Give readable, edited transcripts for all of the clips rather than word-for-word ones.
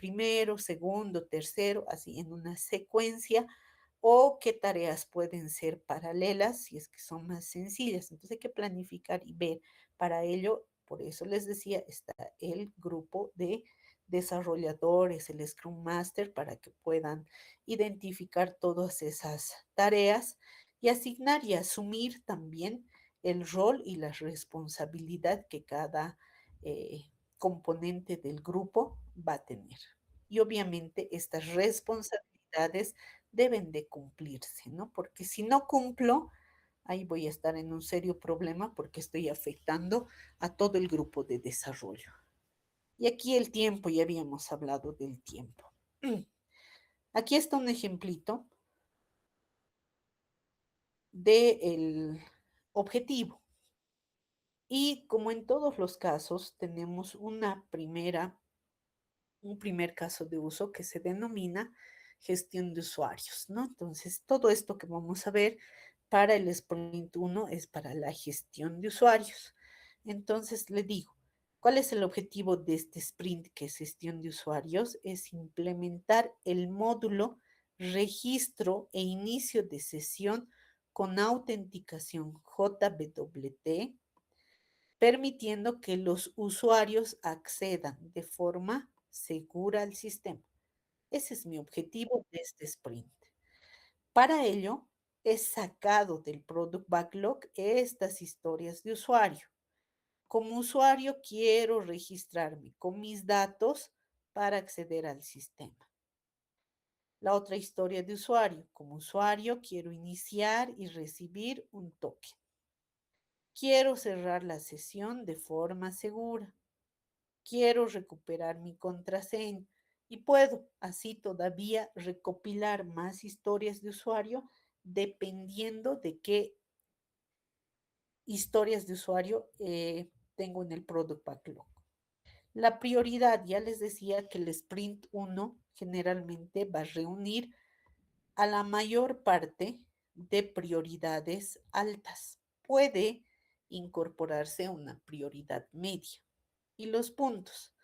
primero, segundo, tercero, así en una secuencia, o qué tareas pueden ser paralelas si es que son más sencillas. Entonces hay que planificar y ver. Para ello, por eso les decía, está el grupo de desarrolladores, el Scrum Master, para que puedan identificar todas esas tareas y asignar y asumir también el rol y la responsabilidad que cada componente del grupo va a tener. Y obviamente estas responsabilidades deben de cumplirse, ¿no? Porque si no cumplo, ahí voy a estar en un serio problema porque estoy afectando a todo el grupo de desarrollo. Y aquí el tiempo, ya habíamos hablado del tiempo. Aquí está un ejemplito del objetivo. Y como en todos los casos, tenemos un primer caso de uso que se denomina gestión de usuarios, ¿no? Entonces, todo esto que vamos a ver para el Sprint 1 es para la gestión de usuarios. Entonces, le digo, ¿cuál es el objetivo de este sprint que es gestión de usuarios? Es implementar el módulo registro e inicio de sesión con autenticación JWT, permitiendo que los usuarios accedan de forma segura al sistema. Ese es mi objetivo de este sprint. Para ello, he sacado del Product Backlog estas historias de usuario. Como usuario, quiero registrarme con mis datos para acceder al sistema. La otra historia de usuario. Como usuario, quiero iniciar y recibir un token. Quiero cerrar la sesión de forma segura. Quiero recuperar mi contraseña y puedo así todavía recopilar más historias de usuario dependiendo de qué historias de usuario tengo en el Product Backlog. La prioridad, ya les decía que el Sprint 1 generalmente va a reunir a la mayor parte de prioridades altas. Puede incorporarse una prioridad media. Y los puntos.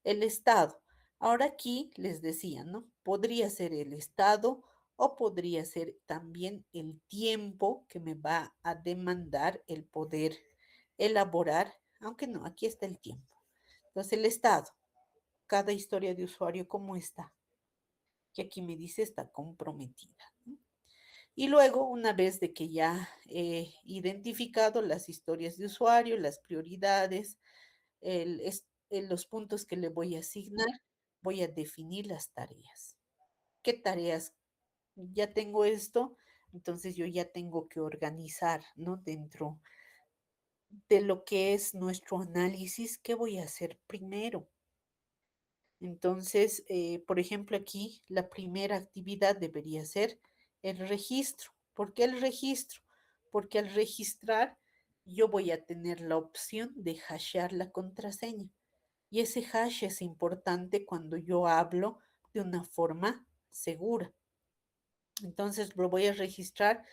El estado. Ahora aquí les decía, ¿no? Podría ser el estado o podría ser también el tiempo que me va a demandar el poder elaborar, aunque no, aquí está el tiempo. Entonces, el estado, cada historia de usuario, ¿cómo está? Que aquí me dice está comprometida, ¿no? Y luego, una vez de que ya he identificado las historias de usuario, las prioridades, los puntos que le voy a asignar, voy a definir las tareas. ¿Qué tareas? Ya tengo esto, entonces yo ya tengo que organizar, ¿no? Dentro de lo que es nuestro análisis, ¿qué voy a hacer primero? Entonces, por ejemplo, aquí la primera actividad debería ser el registro. ¿Por qué el registro? Porque al registrar yo voy a tener la opción de hashear la contraseña. Y ese hash es importante cuando yo hablo de una forma segura. Entonces lo voy a registrar,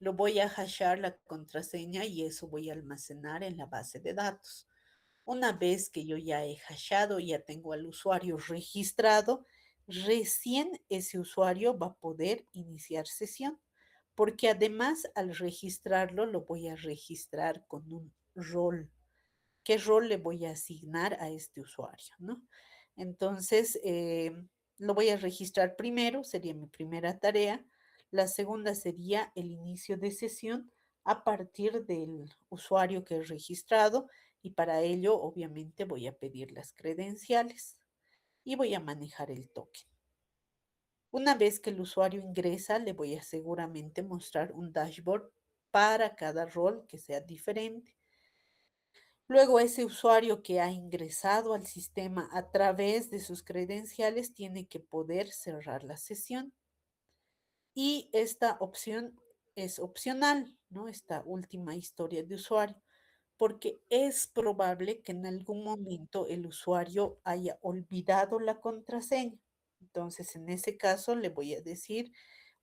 lo voy a hashear la contraseña y eso voy a almacenar en la base de datos. Una vez que yo ya he hasheado, ya tengo al usuario registrado, recién ese usuario va a poder iniciar sesión, porque además al registrarlo lo voy a registrar con un rol. ¿Qué rol le voy a asignar a este usuario, ¿no? Entonces, lo voy a registrar primero, sería mi primera tarea. La segunda sería el inicio de sesión a partir del usuario que he registrado y para ello, obviamente, voy a pedir las credenciales y voy a manejar el token. Una vez que el usuario ingresa, le voy a seguramente mostrar un dashboard para cada rol que sea diferente. Luego, ese usuario que ha ingresado al sistema a través de sus credenciales tiene que poder cerrar la sesión. Y esta opción es opcional, ¿no? Esta última historia de usuario, porque es probable que en algún momento el usuario haya olvidado la contraseña. Entonces, en ese caso, le voy a decir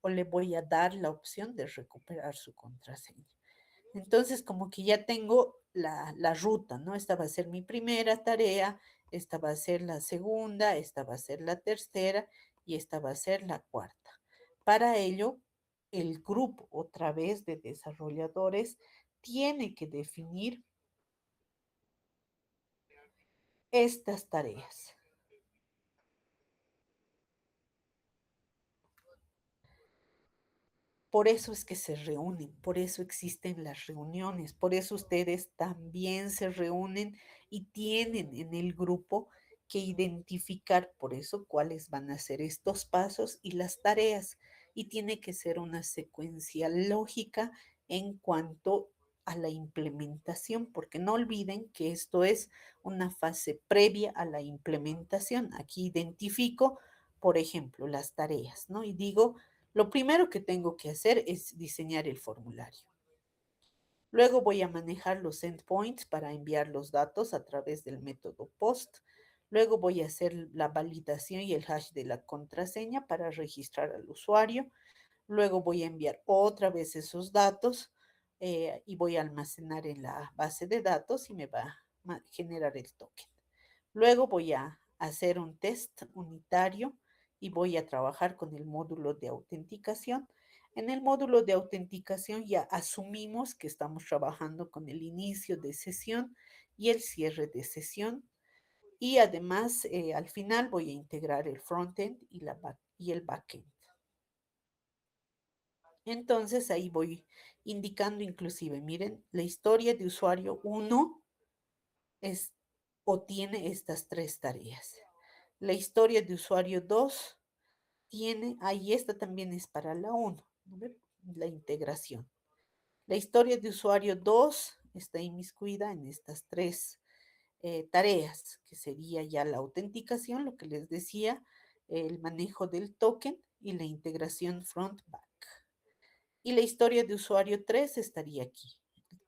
o le voy a dar la opción de recuperar su contraseña. Entonces, como que ya tengo la ruta, ¿no? Esta va a ser mi primera tarea, esta va a ser la segunda, esta va a ser la tercera y esta va a ser la cuarta. Para ello, el grupo, otra vez de desarrolladores, tiene que definir estas tareas. Por eso es que se reúnen, por eso existen las reuniones, por eso ustedes también se reúnen y tienen en el grupo que identificar por eso cuáles van a ser estos pasos y las tareas. Y tiene que ser una secuencia lógica en cuanto a la implementación, porque no olviden que esto es una fase previa a la implementación. Aquí identifico, por ejemplo, las tareas, ¿no? Y digo, lo primero que tengo que hacer es diseñar el formulario. Luego voy a manejar los endpoints para enviar los datos a través del método POST. Luego voy a hacer la validación y el hash de la contraseña para registrar al usuario. Luego voy a enviar otra vez esos datos y voy a almacenar en la base de datos y me va a generar el token. Luego voy a hacer un test unitario y voy a trabajar con el módulo de autenticación. En el módulo de autenticación ya asumimos que estamos trabajando con el inicio de sesión y el cierre de sesión. Y además, al final voy a integrar el frontend y el backend. Entonces ahí voy indicando inclusive, miren, la historia de usuario uno es o tiene estas tres tareas. La historia de usuario 2 tiene, ahí esta también es para la uno, ¿no? La integración. La historia de usuario 2 está inmiscuida en estas tres tareas, que sería ya la autenticación, lo que les decía, el manejo del token y la integración front-back. Y la historia de usuario 3 estaría aquí.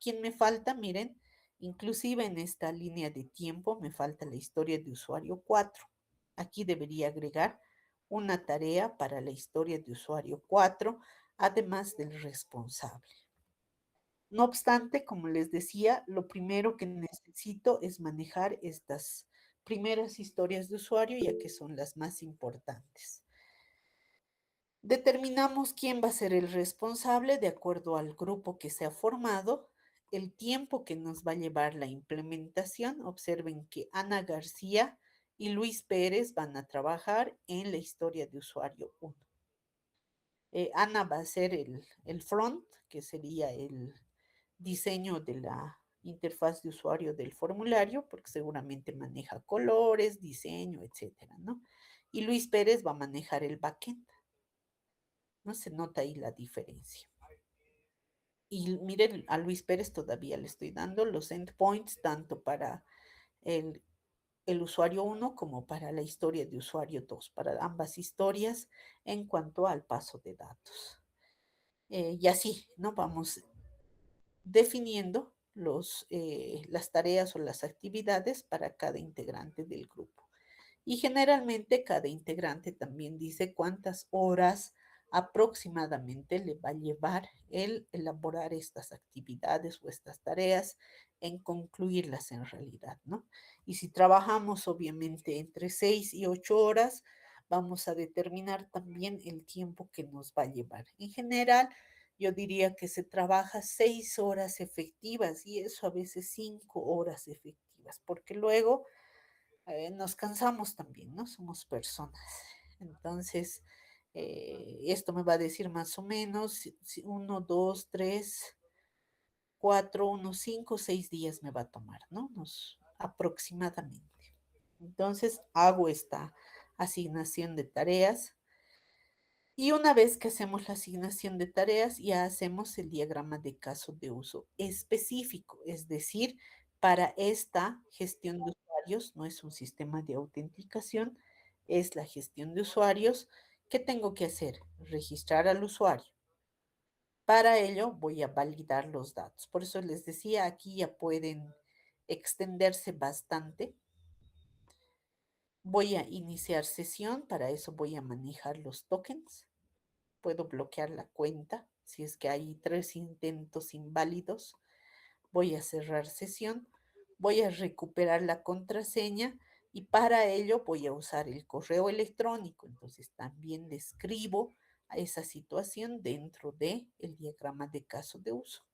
¿Quién me falta? Miren, inclusive en esta línea de tiempo me falta la historia de usuario 4. Aquí debería agregar una tarea para la historia de usuario 4, además del responsable. No obstante, como les decía, lo primero que necesito es manejar estas primeras historias de usuario, ya que son las más importantes. Determinamos quién va a ser el responsable de acuerdo al grupo que se ha formado, el tiempo que nos va a llevar la implementación. Observen que Ana García y Luis Pérez van a trabajar en la historia de usuario 1. Ana va a hacer el front, que sería el diseño de la interfaz de usuario del formulario, porque seguramente maneja colores, diseño, etcétera, ¿no? Y Luis Pérez va a manejar el backend. No se nota ahí la diferencia. Y miren, a Luis Pérez todavía le estoy dando los endpoints tanto para el, el usuario 1 como para la historia de usuario 2, para ambas historias en cuanto al paso de datos. Y así, ¿no? Vamos definiendo las tareas o las actividades para cada integrante del grupo. Y generalmente cada integrante también dice cuántas horas aproximadamente le va a llevar el elaborar estas actividades o estas tareas en concluirlas en realidad, ¿no? Y si trabajamos obviamente entre 6 y 8 horas, vamos a determinar también el tiempo que nos va a llevar. En general, yo diría que se trabaja 6 horas efectivas y eso a veces 5 horas efectivas, porque luego nos cansamos también, ¿no? Somos personas. Entonces, esto me va a decir más o menos uno, dos, tres, cuatro, unos 5 o 6 días me va a tomar, ¿no? Aproximadamente. Entonces, hago esta asignación de tareas. Y una vez que hacemos la asignación de tareas, ya hacemos el diagrama de caso de uso específico, es decir, para esta gestión de usuarios, no es un sistema de autenticación, es la gestión de usuarios. ¿Qué tengo que hacer? Registrar al usuario. Para ello voy a validar los datos. Por eso les decía, aquí ya pueden extenderse bastante. Voy a iniciar sesión, para eso voy a manejar los tokens. Puedo bloquear la cuenta si es que hay 3 intentos inválidos. Voy a cerrar sesión. Voy a recuperar la contraseña Y para ello voy a usar el correo electrónico. Entonces también describo a esa situación dentro del diagrama de caso de uso.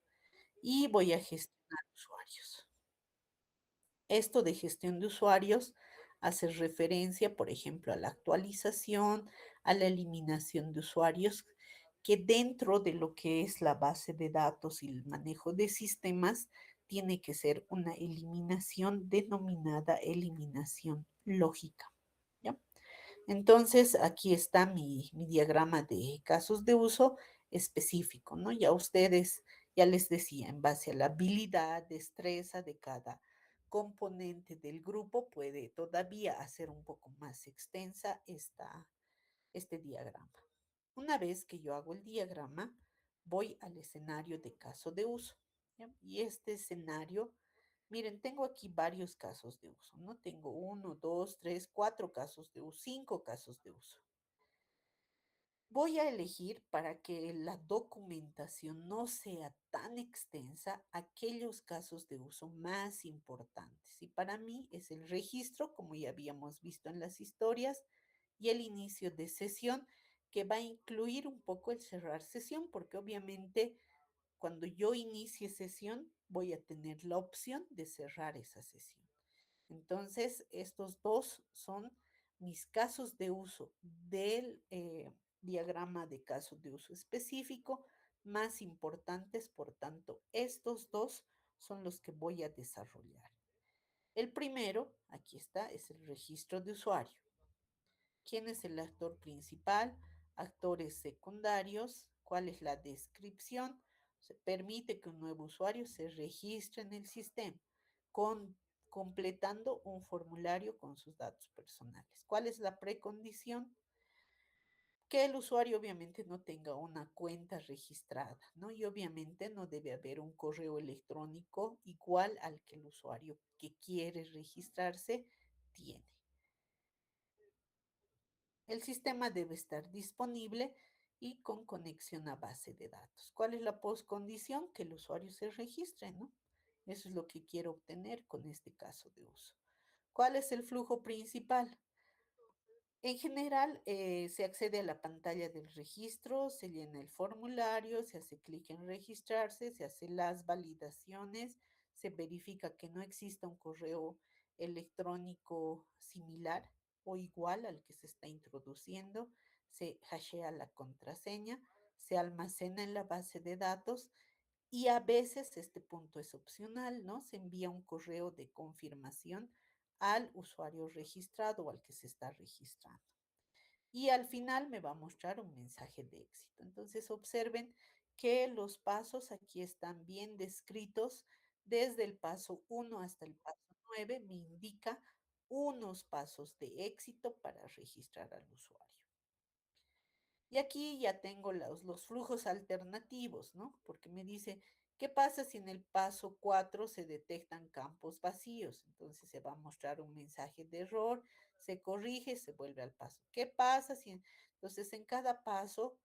Y voy a gestionar usuarios. Esto de gestión de usuarios hace referencia, por ejemplo, a la actualización, a la eliminación de usuarios, que dentro de lo que es la base de datos y el manejo de sistemas, tiene que ser una eliminación denominada eliminación lógica. ¿Ya? Entonces, aquí está mi diagrama de casos de uso específico, ¿no? Ya ustedes, ya les decía, en base a la habilidad, destreza de cada componente del grupo, puede todavía hacer un poco más extensa este diagrama. Una vez que yo hago el diagrama, voy al escenario de caso de uso. ¿Ya? Y este escenario, miren, tengo aquí varios casos de uso, ¿no? Tengo uno, dos, tres, cuatro casos de uso, cinco casos de uso. Voy a elegir para que la documentación no sea tan extensa aquellos casos de uso más importantes. Y para mí es el registro, como ya habíamos visto en las historias, y el inicio de sesión, que va a incluir un poco el cerrar sesión, porque obviamente cuando yo inicie sesión voy a tener la opción de cerrar esa sesión. Entonces, estos dos son mis casos de uso del diagrama de casos de uso específico más importantes. Por tanto, estos dos son los que voy a desarrollar. El primero, aquí está, es el registro de usuario. ¿Quién es el actor principal? Actores secundarios. ¿Cuál es la descripción? Se permite que un nuevo usuario se registre en el sistema con, completando un formulario con sus datos personales. ¿Cuál es la precondición? Que el usuario obviamente no tenga una cuenta registrada, ¿no? Y obviamente no debe haber un correo electrónico igual al que el usuario que quiere registrarse tiene. El sistema debe estar disponible y con conexión a base de datos. ¿Cuál es la postcondición? Que el usuario se registre, ¿no? Eso es lo que quiero obtener con este caso de uso. ¿Cuál es el flujo principal? En general, se accede a la pantalla del registro, se llena el formulario, se hace clic en registrarse, se hacen las validaciones, se verifica que no exista un correo electrónico similar o igual al que se está introduciendo, se hashea la contraseña, se almacena en la base de datos y a veces este punto es opcional, ¿no? Se envía un correo de confirmación al usuario registrado o al que se está registrando. Y al final me va a mostrar un mensaje de éxito. Entonces observen que los pasos aquí están bien descritos. Desde el paso 1 hasta el paso 9 me indica unos pasos de éxito para registrar al usuario. Y aquí ya tengo los flujos alternativos, ¿no? Porque me dice, ¿qué pasa si en el paso 4 se detectan campos vacíos? Entonces se va a mostrar un mensaje de error, se corrige, se vuelve al paso. ¿Qué pasa si... Entonces en cada paso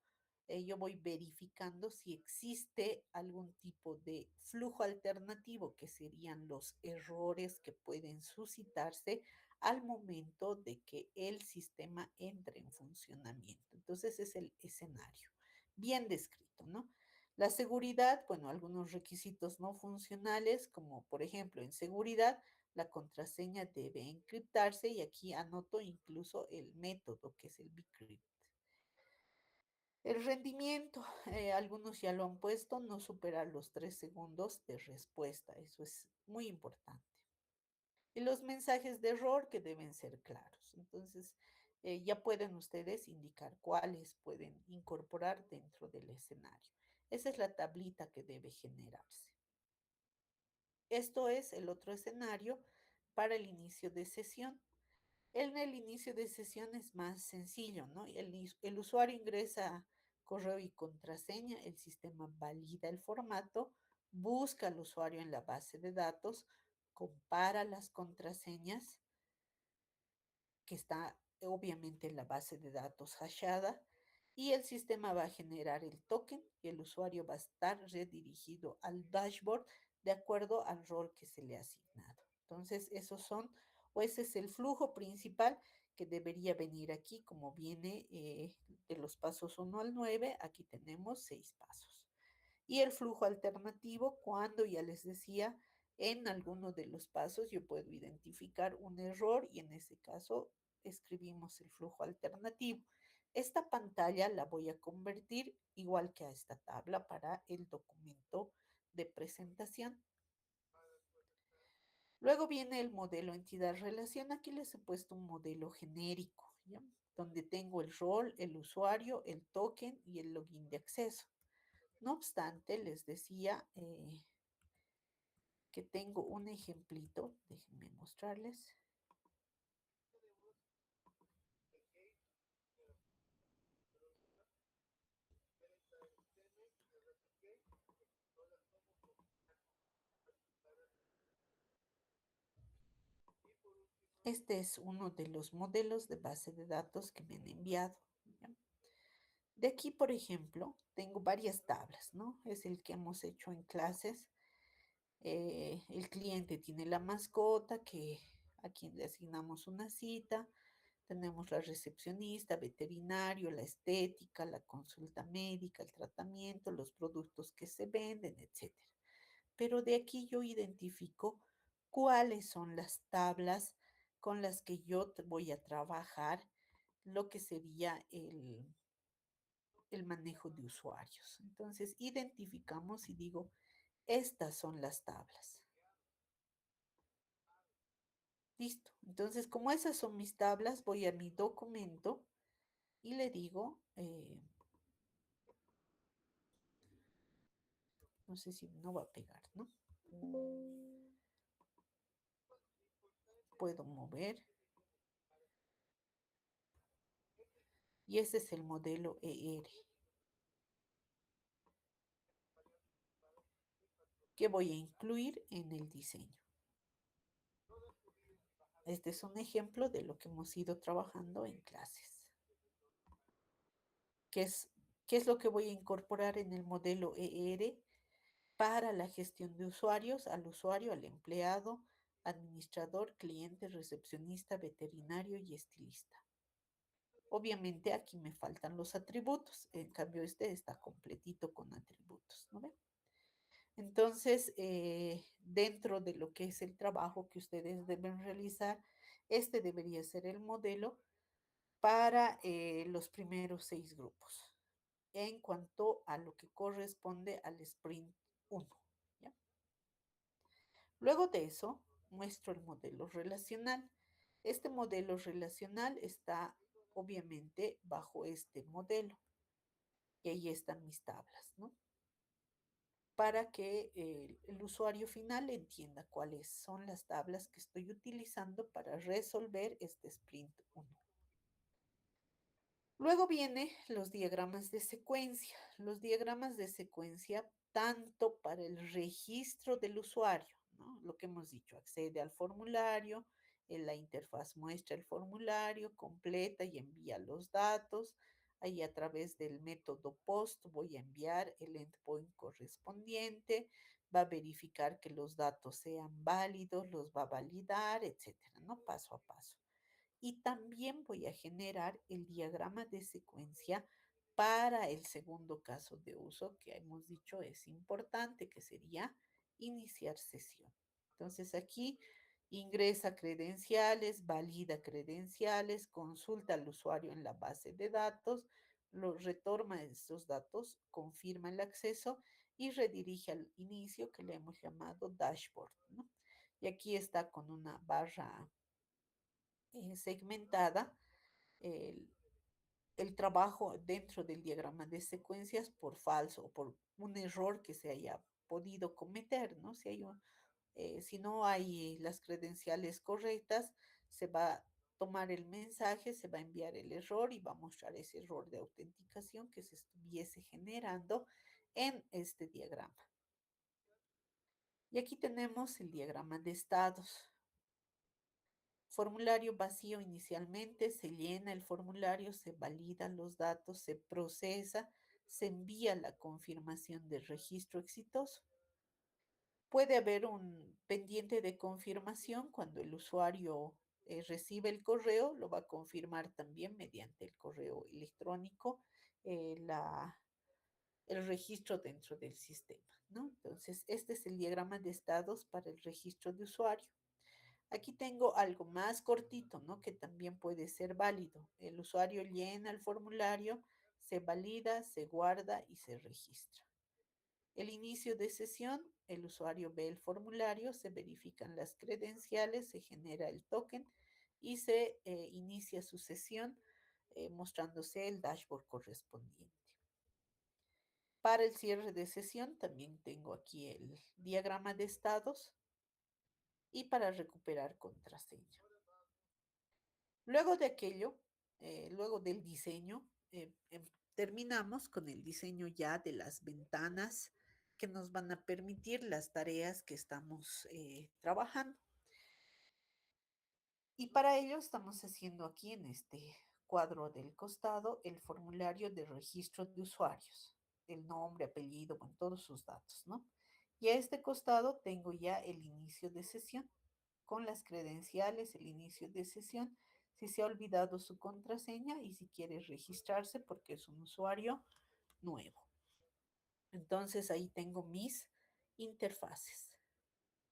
yo voy verificando si existe algún tipo de flujo alternativo, que serían los errores que pueden suscitarse al momento de que el sistema entre en funcionamiento. Entonces es el escenario, bien descrito, ¿no? La seguridad, bueno, algunos requisitos no funcionales, como por ejemplo en seguridad, la contraseña debe encriptarse y aquí anoto incluso el método que es el bcrypt. El rendimiento, algunos ya lo han puesto, no superar los 3 segundos de respuesta, eso es muy importante. Y los mensajes de error que deben ser claros. Entonces, ya pueden ustedes indicar cuáles pueden incorporar dentro del escenario. Esa es la tablita que debe generarse. Esto es el otro escenario para el inicio de sesión. En el inicio de sesión es más sencillo, ¿no? El usuario ingresa correo y contraseña, el sistema valida el formato, busca al usuario en la base de datos, compara las contraseñas que está obviamente en la base de datos hashada y el sistema va a generar el token y el usuario va a estar redirigido al dashboard de acuerdo al rol que se le ha asignado. Entonces, esos son O ese es el flujo principal que debería venir aquí, como viene de los pasos 1 al 9, aquí tenemos 6 pasos. Y el flujo alternativo, cuando ya les decía, en alguno de los pasos yo puedo identificar un error y en ese caso escribimos el flujo alternativo. Esta pantalla la voy a convertir igual que a esta tabla para el documento de presentación. Luego viene el modelo entidad-relación. Aquí les he puesto un modelo genérico, ¿ya? Donde tengo el rol, el usuario, el token y el login de acceso. No obstante, les decía que tengo un ejemplito. Déjenme mostrarles. Este es uno de los modelos de base de datos que me han enviado, ¿ya? De aquí, por ejemplo, tengo varias tablas, ¿no? Es el que hemos hecho en clases. El cliente tiene la mascota a quien le asignamos una cita. Tenemos la recepcionista, veterinario, la estética, la consulta médica, el tratamiento, los productos que se venden, etcétera. Pero de aquí yo identifico cuáles son las tablas con las que yo voy a trabajar lo que sería el manejo de usuarios. Entonces, identificamos y digo, estas son las tablas. Listo. Entonces, como esas son mis tablas, voy a mi documento y le digo, no sé si no va a pegar, ¿no? Puedo mover. Y ese es el modelo ER que voy a incluir en el diseño. Este es un ejemplo de lo que hemos ido trabajando en clases. ¿Qué es, qué es lo que voy a incorporar en el modelo ER? Para la gestión de usuarios, al usuario, al empleado, administrador, cliente, recepcionista, veterinario y estilista. Obviamente aquí me faltan los atributos, en cambio este está completito con atributos, ¿no ven? Entonces, dentro de lo que es el trabajo que ustedes deben realizar, este debería ser el modelo para los primeros 6 grupos en cuanto a lo que corresponde al sprint 1. ¿Ya? Luego de eso, muestro el modelo relacional. Este modelo relacional está obviamente bajo este modelo y ahí están mis tablas, ¿no? Para que el usuario final entienda cuáles son las tablas que estoy utilizando para resolver este sprint 1. Luego vienen los diagramas de secuencia. Los diagramas de secuencia tanto para el registro del usuario, ¿no? Lo que hemos dicho, accede al formulario, en la interfaz muestra el formulario, completa y envía los datos. Ahí a través del método POST voy a enviar el endpoint correspondiente, va a verificar que los datos sean válidos, los va a validar, etcétera, ¿no? Paso a paso. Y también voy a generar el diagrama de secuencia para el segundo caso de uso que hemos dicho es importante, que sería iniciar sesión. Entonces aquí ingresa credenciales, valida credenciales, consulta al usuario en la base de datos, lo retorna esos datos, confirma el acceso y redirige al inicio que le hemos llamado dashboard, ¿no? Y aquí está con una barra segmentada el, el trabajo dentro del diagrama de secuencias por falso o por un error que se haya podido cometer, ¿no? Si no hay las credenciales correctas, se va a tomar el mensaje, se va a enviar el error y va a mostrar ese error de autenticación que se estuviese generando en este diagrama. Y aquí tenemos el diagrama de estados. Formulario vacío inicialmente, se llena el formulario, se validan los datos, se procesa, se envía la confirmación del registro exitoso. Puede haber un pendiente de confirmación cuando el usuario recibe el correo, lo va a confirmar también mediante el correo electrónico el registro dentro del sistema, ¿no? Entonces, este es el diagrama de estados para el registro de usuario. Aquí tengo algo más cortito, ¿no? Que también puede ser válido. El usuario llena el formulario, se valida, se guarda y se registra. El inicio de sesión, el usuario ve el formulario, se verifican las credenciales, se genera el token y se inicia su sesión mostrándose el dashboard correspondiente. Para el cierre de sesión también tengo aquí el diagrama de estados y para recuperar contraseña. Luego de aquello, luego del diseño, terminamos con el diseño ya de las ventanas que nos van a permitir las tareas que estamos trabajando. Y para ello estamos haciendo aquí en este cuadro del costado el formulario de registro de usuarios, el nombre, apellido, con todos sus datos, ¿no? Y a este costado tengo ya el inicio de sesión con las credenciales, el inicio de sesión, si se ha olvidado su contraseña y si quiere registrarse porque es un usuario nuevo. Entonces ahí tengo mis interfaces.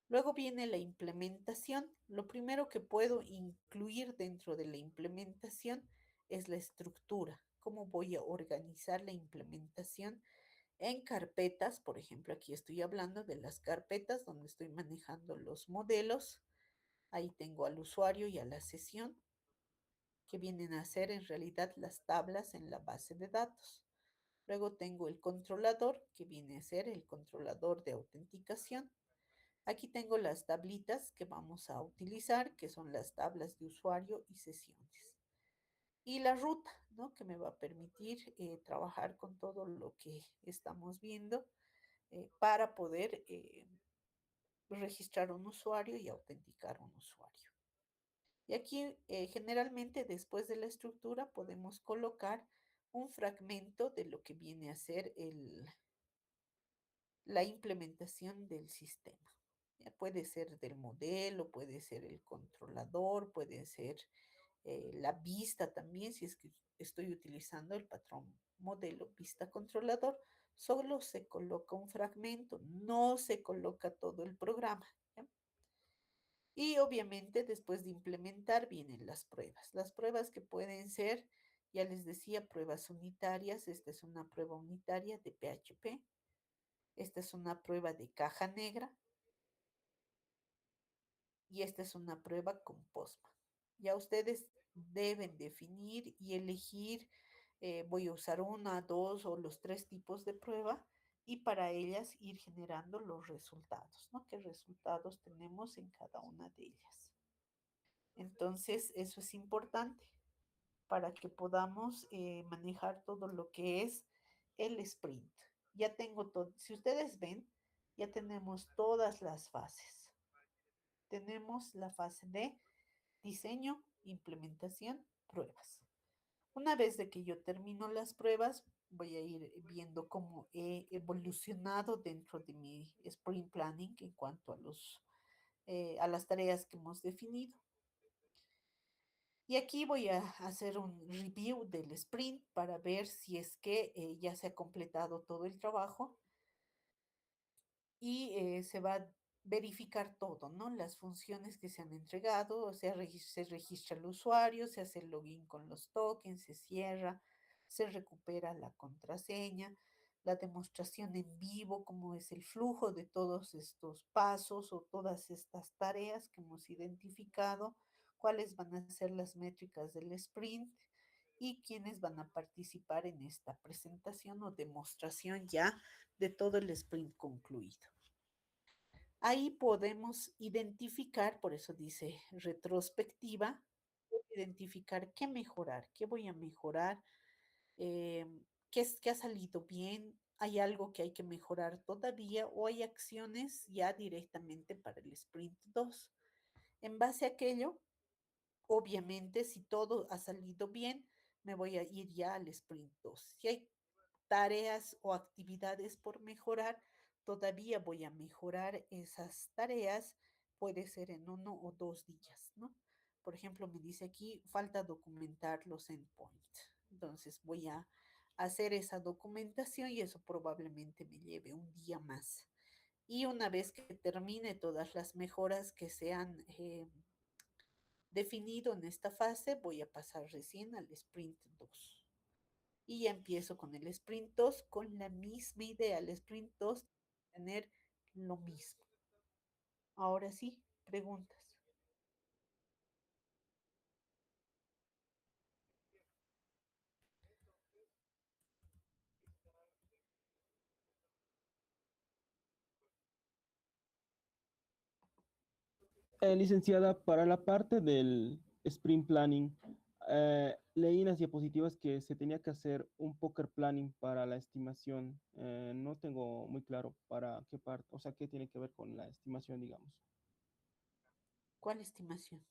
Luego viene la implementación. Lo primero que puedo incluir dentro de la implementación es la estructura. ¿Cómo voy a organizar la implementación en carpetas? Por ejemplo, aquí estoy hablando de las carpetas donde estoy manejando los modelos. Ahí tengo al usuario y a la sesión, que vienen a ser en realidad las tablas en la base de datos. Luego tengo el controlador, que viene a ser el controlador de autenticación. Aquí tengo las tablitas que vamos a utilizar, que son las tablas de usuario y sesiones. Y la ruta, ¿no? Que me va a permitir trabajar con todo lo que estamos viendo para poder registrar un usuario y autenticar un usuario. Y aquí generalmente después de la estructura podemos colocar un fragmento de lo que viene a ser la implementación del sistema. Ya puede ser del modelo, puede ser el controlador, puede ser la vista también, si es que estoy utilizando el patrón modelo vista controlador, solo se coloca un fragmento, no se coloca todo el programa. ¿Ya? Y obviamente después de implementar vienen las pruebas. Las pruebas que pueden ser, ya les decía, pruebas unitarias. Esta es una prueba unitaria de PHP. Esta es una prueba de caja negra y esta es una prueba con Postman. Ya ustedes deben definir y elegir, voy a usar una, dos o los tres tipos de prueba y para ellas ir generando los resultados, ¿no? ¿Qué resultados tenemos en cada una de ellas? Entonces, eso es importante para que podamos manejar todo lo que es el sprint. Ya tengo todo, si ustedes ven, ya tenemos todas las fases. Tenemos la fase de diseño, implementación, pruebas. Una vez de que yo termino las pruebas, voy a ir viendo cómo he evolucionado dentro de mi sprint planning en cuanto a las tareas que hemos definido. Y aquí voy a hacer un review del sprint para ver si es que ya se ha completado todo el trabajo y se va a verificar todo, ¿no? Las funciones que se han entregado, o sea, se registra el usuario, se hace el login con los tokens, se cierra, se recupera la contraseña, la demostración en vivo, cómo es el flujo de todos estos pasos o todas estas tareas que hemos identificado, cuáles van a ser las métricas del sprint y quiénes van a participar en esta presentación o demostración ya de todo el sprint concluido. Ahí podemos identificar, por eso dice retrospectiva, identificar qué mejorar, qué voy a mejorar, eh, qué ha salido bien, hay algo que hay que mejorar todavía o hay acciones ya directamente para el sprint 2. En base a aquello, obviamente, si todo ha salido bien, me voy a ir ya al sprint 2. Si hay tareas o actividades por mejorar, todavía voy a mejorar esas tareas, puede ser en 1 o 2 días, ¿no? por ejemplo, me dice aquí, falta documentar los endpoints. Entonces voy a hacer esa documentación y eso probablemente me lleve un día más. Y una vez que termine todas las mejoras que se han definido en esta fase, voy a pasar recién al sprint 2. Y ya empiezo con el sprint 2 con la misma idea. El sprint 2 tener lo mismo. Ahora sí, preguntas. Licenciada, para la parte del sprint planning, leí en las diapositivas que se tenía que hacer un poker planning para la estimación. No tengo muy claro para qué parte, o sea, qué tiene que ver con la estimación, digamos. ¿Cuál estimación?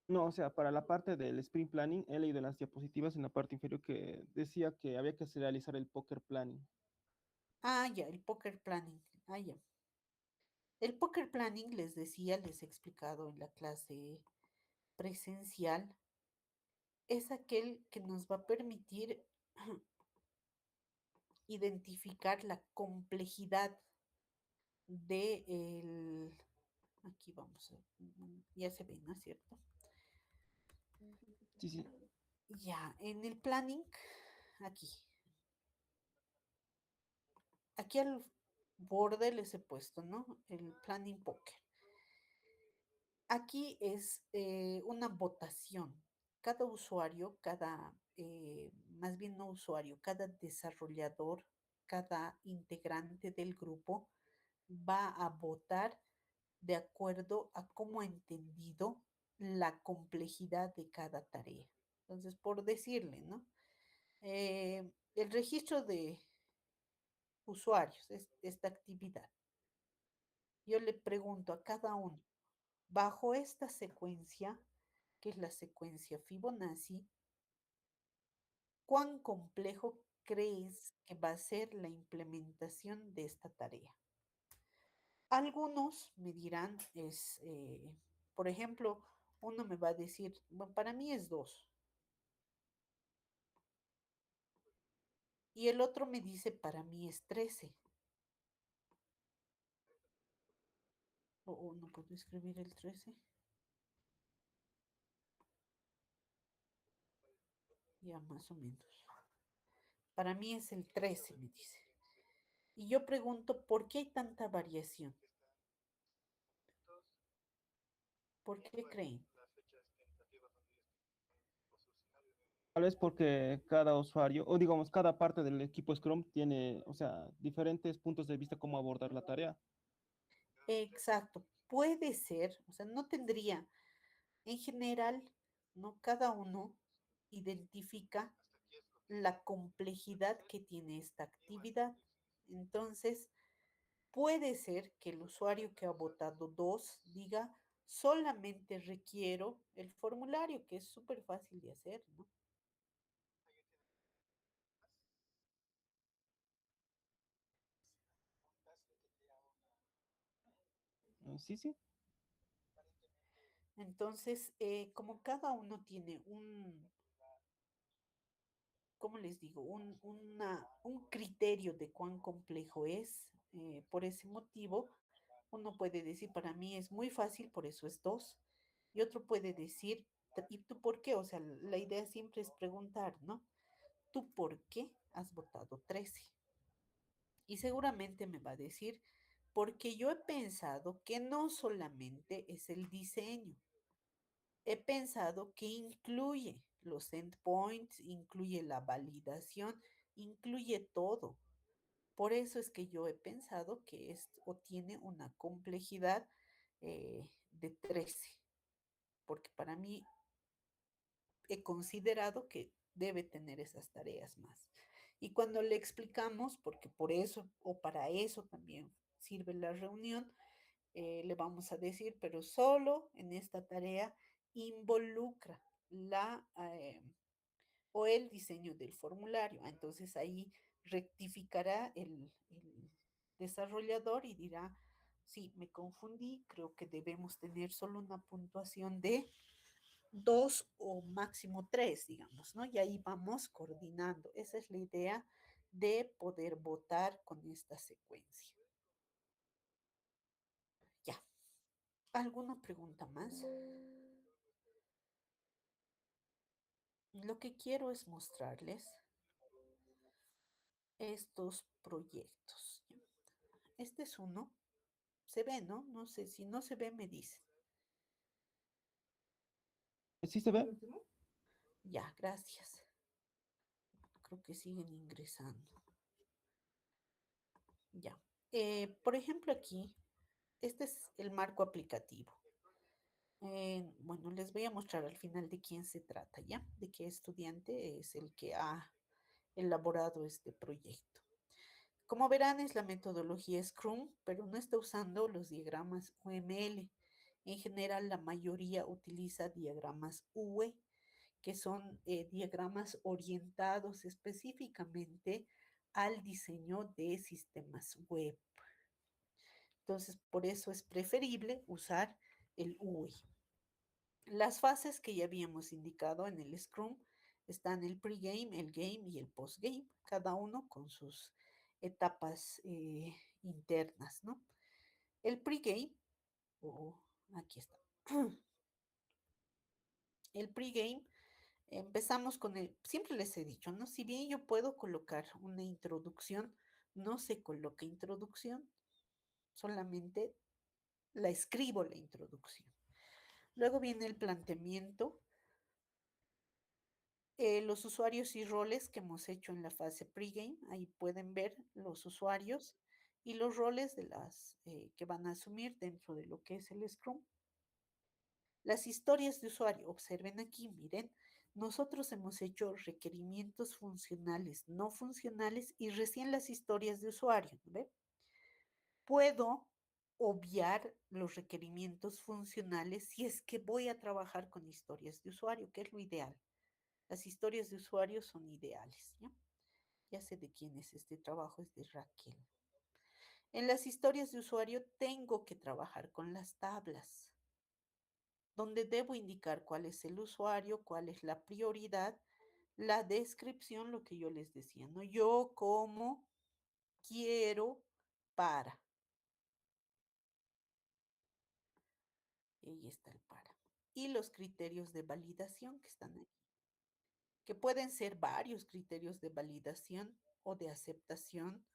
No, o sea, para la parte del sprint planning, he leído en las diapositivas en la parte inferior que decía que había que realizar el poker planning. Ah, ya, el poker planning. Ah, ya. El poker planning, les decía, les he explicado en la clase presencial, es aquel que nos va a permitir identificar la complejidad de el... Aquí vamos a... Ya se ve, ¿no es cierto? Sí, sí. Ya, en el planning, aquí. Aquí al borde les he puesto, ¿no? El planning poker. Aquí es una votación. Cada usuario, más bien no usuario, cada desarrollador, cada integrante del grupo va a votar de acuerdo a cómo ha entendido la complejidad de cada tarea. Entonces, por decirle, ¿no? El registro de usuarios, esta actividad. Yo le pregunto a cada uno, bajo esta secuencia, que es la secuencia Fibonacci, ¿cuán complejo crees que va a ser la implementación de esta tarea? Algunos me dirán, por ejemplo, uno me va a decir, "Bueno, para mí es 2". Y el otro me dice, para mí es 13. O no puedo escribir el 13. Ya más o menos. Para mí es el 13, me dice. Y yo pregunto, ¿por qué hay tanta variación? ¿Por qué creen? Tal vez porque cada usuario, o digamos, cada parte del equipo Scrum tiene, o sea, diferentes puntos de vista cómo abordar la tarea. Exacto, puede ser, o sea, no tendría, en general, ¿no? Cada uno identifica la complejidad que tiene esta actividad. Entonces, puede ser que el usuario que ha votado 2 diga, solamente requiero el formulario, que es súper fácil de hacer, ¿no? Sí, sí. Entonces, como cada uno tiene ¿cómo les digo? Un criterio de cuán complejo es, por ese motivo, uno puede decir, para mí es muy fácil, por eso es 2. Y otro puede decir, ¿y tú por qué? O sea, la idea siempre es preguntar, ¿no? ¿Tú por qué has votado 13? Y seguramente me va a decir, porque yo he pensado que no solamente es el diseño, he pensado que incluye los endpoints, incluye la validación, incluye todo. Por eso es que yo he pensado que esto tiene una complejidad de 13, porque para mí he considerado que debe tener esas tareas más. Y cuando le explicamos, porque por eso o para eso también sirve la reunión, le vamos a decir, pero solo en esta tarea involucra o el diseño del formulario. Entonces ahí rectificará el desarrollador y dirá, sí, me confundí, creo que debemos tener solo una puntuación de 2 o máximo 3, digamos, ¿no? Y ahí vamos coordinando. Esa es la idea de poder votar con esta secuencia. Ya. ¿Alguna pregunta más? Lo que quiero es mostrarles estos proyectos. Este es uno. Se ve, ¿no? No sé, si no se ve, me dicen. ¿Sí se ve? Ya, gracias. Creo que siguen ingresando. Ya. Por ejemplo, aquí, este es el marco aplicativo. Bueno, les voy a mostrar al final de quién se trata, ¿ya? De qué estudiante es el que ha elaborado este proyecto. Como verán, es la metodología Scrum, pero no está usando los diagramas UML. En general, la mayoría utiliza diagramas UE, que son diagramas orientados específicamente al diseño de sistemas web. Entonces, por eso es preferible usar el UI. Las fases que ya habíamos indicado en el Scrum están el pregame, el game y el postgame, cada uno con sus etapas internas, ¿no? El pregame, oh, aquí está. El pregame, empezamos con el, siempre les he dicho, ¿no? Si bien yo puedo colocar una introducción, no se coloca introducción, solamente la escribo la introducción. Luego viene el planteamiento, los usuarios y roles que hemos hecho en la fase pregame. Ahí pueden ver los usuarios y los roles de las que van a asumir dentro de lo que es el Scrum. Las historias de usuario, observen aquí, miren, nosotros hemos hecho requerimientos funcionales, no funcionales y recién las historias de usuario, ¿ve? Puedo obviar los requerimientos funcionales si es que voy a trabajar con historias de usuario, que es lo ideal. Las historias de usuario son ideales, ¿ya? Ya sé de quién es este trabajo, es de Raquel. En las historias de usuario tengo que trabajar con las tablas, donde debo indicar cuál es el usuario, cuál es la prioridad, la descripción, lo que yo les decía, ¿no? Yo como quiero para. Y ahí está el para. Y los criterios de validación que están ahí, que pueden ser varios criterios de validación o de aceptación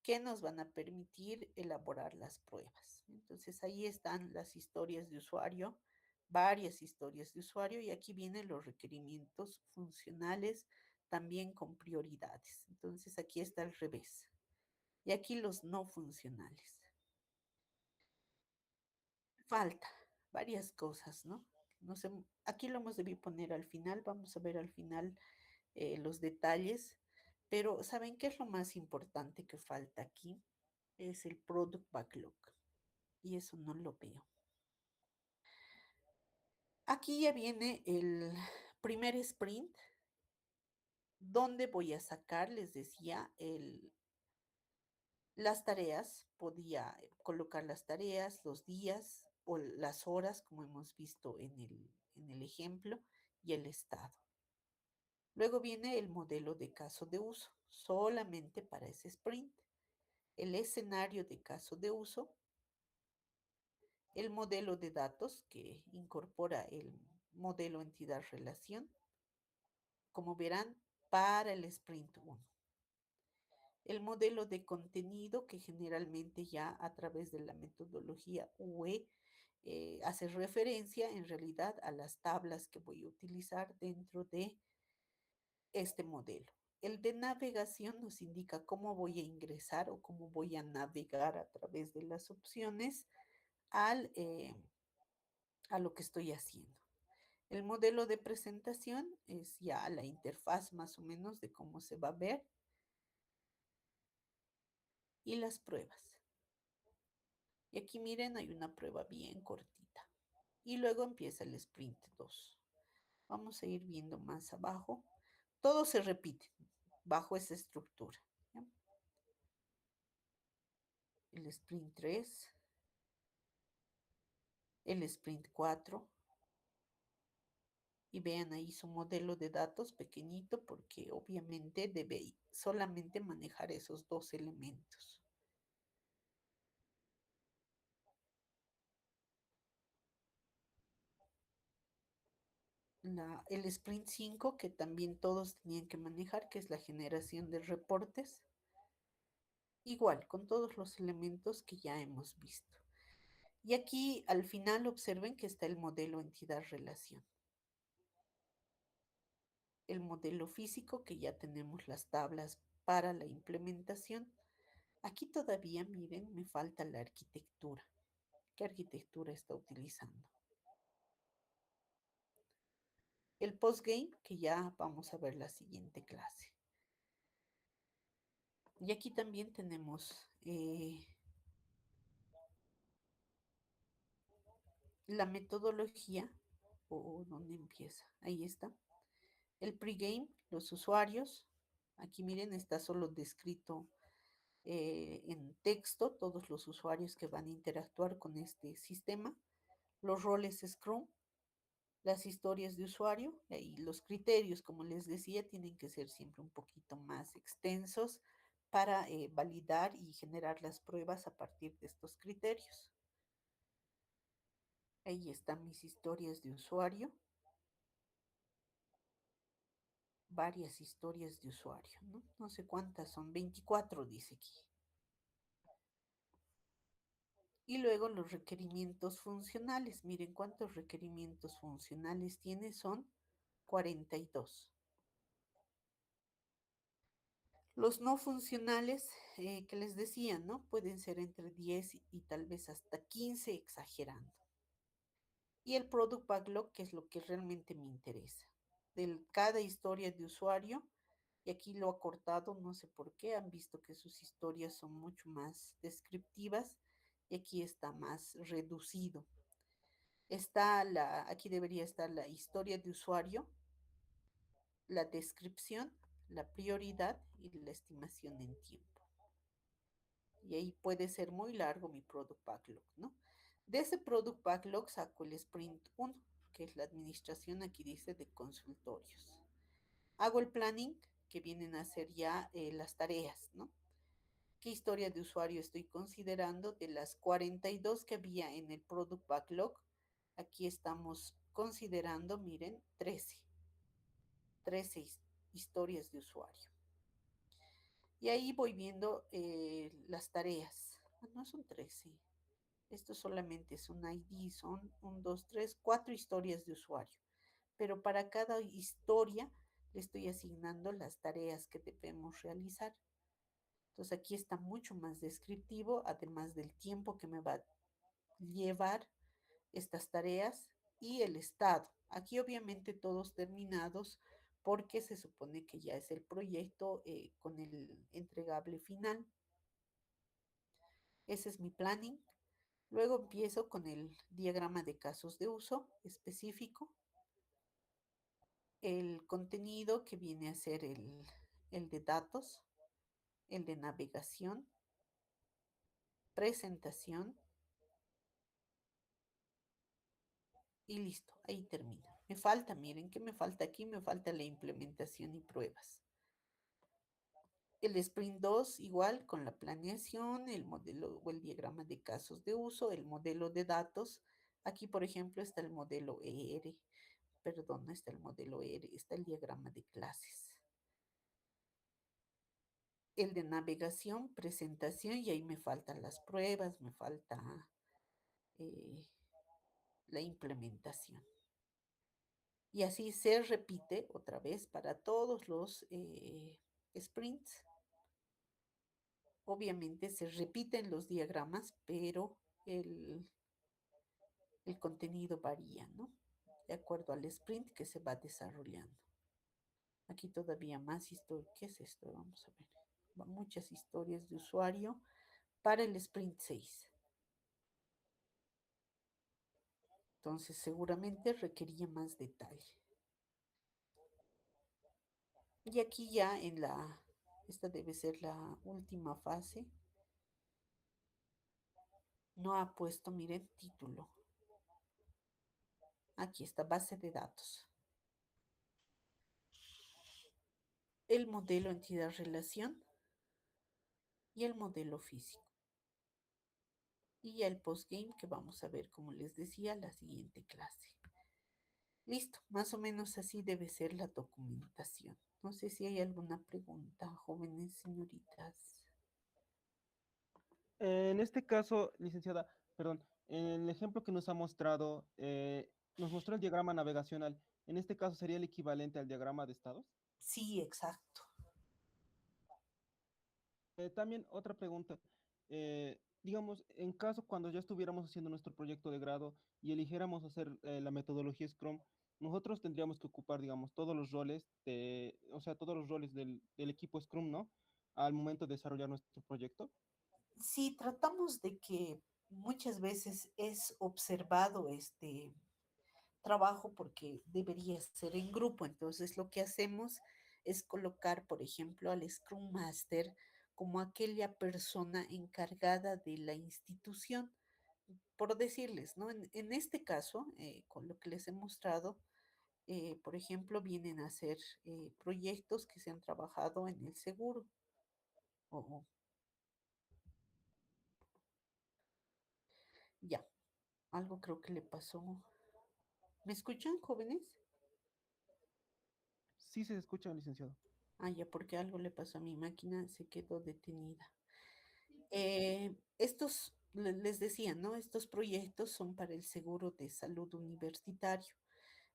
que nos van a permitir elaborar las pruebas. Entonces ahí están las historias de usuario, varias historias de usuario y aquí vienen los requerimientos funcionales también con prioridades. Entonces aquí está al revés. Y aquí los no funcionales. Falta varias cosas, ¿no? No sé, aquí lo hemos debido poner al final, vamos a ver al final los detalles, pero ¿saben qué es lo más importante que falta aquí? Es el product backlog y eso no lo veo. Aquí ya viene el primer sprint donde voy a sacar, les decía, las tareas, podía colocar las tareas, los días o las horas, como hemos visto en el ejemplo, y el estado. Luego viene el modelo de caso de uso, solamente para ese sprint. El escenario de caso de uso, el modelo de datos que incorpora el modelo entidad-relación, como verán, para el sprint 1. El modelo de contenido que generalmente ya a través de la metodología UE hace referencia en realidad a las tablas que voy a utilizar dentro de este modelo. El de navegación nos indica cómo voy a ingresar o cómo voy a navegar a través de las opciones al, a lo que estoy haciendo. El modelo de presentación es ya la interfaz más o menos de cómo se va a ver y las pruebas. Y aquí miren, hay una prueba bien cortita. Y luego empieza el sprint 2. Vamos a ir viendo más abajo. Todo se repite bajo esa estructura. ¿Ya? El sprint 3, el sprint 4, Y vean ahí su modelo de datos pequeñito porque obviamente debe solamente manejar esos dos elementos. El Sprint 5 que también todos tenían que manejar, que es la generación de reportes, igual, con todos los elementos que ya hemos visto. Y aquí al final observen que está el modelo entidad-relación. El modelo físico, que ya tenemos las tablas para la implementación. Aquí todavía, miren, me falta la arquitectura. ¿Qué arquitectura está utilizando? El postgame, que ya vamos a ver la siguiente clase. Y aquí también tenemos la metodología, o dónde empieza, ahí está. El pregame, los usuarios, aquí miren, está solo descrito en texto todos los usuarios que van a interactuar con este sistema. Los roles Scrum, las historias de usuario y los criterios, como les decía, tienen que ser siempre un poquito más extensos para validar y generar las pruebas a partir de estos criterios. Ahí están mis historias de usuario, varias historias de usuario, ¿no? No sé cuántas son, 24 dice aquí. Y luego los requerimientos funcionales. Miren cuántos requerimientos funcionales tiene, son 42. Los no funcionales, que les decía, ¿no? Pueden ser entre 10 y tal vez hasta 15 exagerando. Y el product backlog, que es lo que realmente me interesa. De cada historia de usuario, y aquí lo ha cortado, no sé por qué, han visto que sus historias son mucho más descriptivas y aquí está más reducido. Aquí debería estar la historia de usuario, la descripción, la prioridad y la estimación en tiempo. Y ahí puede ser muy largo mi product backlog, ¿no? De ese product backlog saco el sprint 1, que es la administración, aquí dice, de consultorios. Hago el planning, que vienen a ser ya las tareas, ¿no? ¿Qué historia de usuario estoy considerando? De las 42 que había en el product backlog, aquí estamos considerando, miren, 13 historias de usuario. Y ahí voy viendo las tareas. No son 13. Esto solamente es un ID, son 1, 2, 3, 4 historias de usuario. Pero para cada historia le estoy asignando las tareas que debemos realizar. Entonces aquí está mucho más descriptivo, además del tiempo que me va a llevar estas tareas y el estado. Aquí obviamente todos terminados porque se supone que ya es el proyecto con el entregable final. Ese es mi planning. Luego empiezo con el diagrama de casos de uso específico, el contenido que viene a ser el de datos, el de navegación, presentación y listo, ahí termina. Me falta, miren, ¿qué me falta aquí? Me falta la implementación y pruebas. El sprint 2 igual con la planeación, el modelo o el diagrama de casos de uso, el modelo de datos. Aquí, por ejemplo, está el modelo ER, perdón, no está el modelo ER, está el diagrama de clases. El de navegación, presentación, y ahí me faltan las pruebas, me falta eh, la implementación. Y así se repite otra vez para todos los sprints. Obviamente se repiten los diagramas, pero el contenido varía, ¿no? De acuerdo al sprint que se va desarrollando. Aquí todavía más historia. ¿Qué es esto? Vamos a ver. Muchas historias de usuario para el sprint 6. Entonces seguramente requería más detalle. Y aquí ya esta debe ser la última fase. No ha puesto, miren, título. Aquí está, base de datos. el modelo entidad-relación y el modelo físico. Y ya el postgame que vamos a ver, como les decía, la siguiente clase. Listo, más o menos así debe ser la documentación. No sé si hay alguna pregunta, jóvenes señoritas. En este caso, licenciada, perdón, en el ejemplo que nos ha mostrado, nos mostró el diagrama navegacional. En este caso sería el equivalente al diagrama de estados. Sí, exacto. También otra pregunta. Digamos, en caso cuando ya estuviéramos haciendo nuestro proyecto de grado y eligiéramos hacer la metodología Scrum, nosotros tendríamos que ocupar, digamos, todos los roles o sea, todos los roles del equipo Scrum, ¿no? Al momento de desarrollar nuestro proyecto. Sí, tratamos de que muchas veces es observado este trabajo porque debería ser en grupo. Entonces, lo que hacemos es colocar, por ejemplo, al Scrum Master como aquella persona encargada de la institución, por decirles, ¿no? En este caso, con lo que les he mostrado, por ejemplo, vienen a ser proyectos que se han trabajado en el seguro. O ya, algo creo que le pasó. ¿Me escuchan, jóvenes? Sí se escucha, licenciado. Ah, ya, porque algo le pasó a mi máquina, se quedó detenida. Estos, les decía, ¿no? Estos proyectos son para el seguro de salud universitario.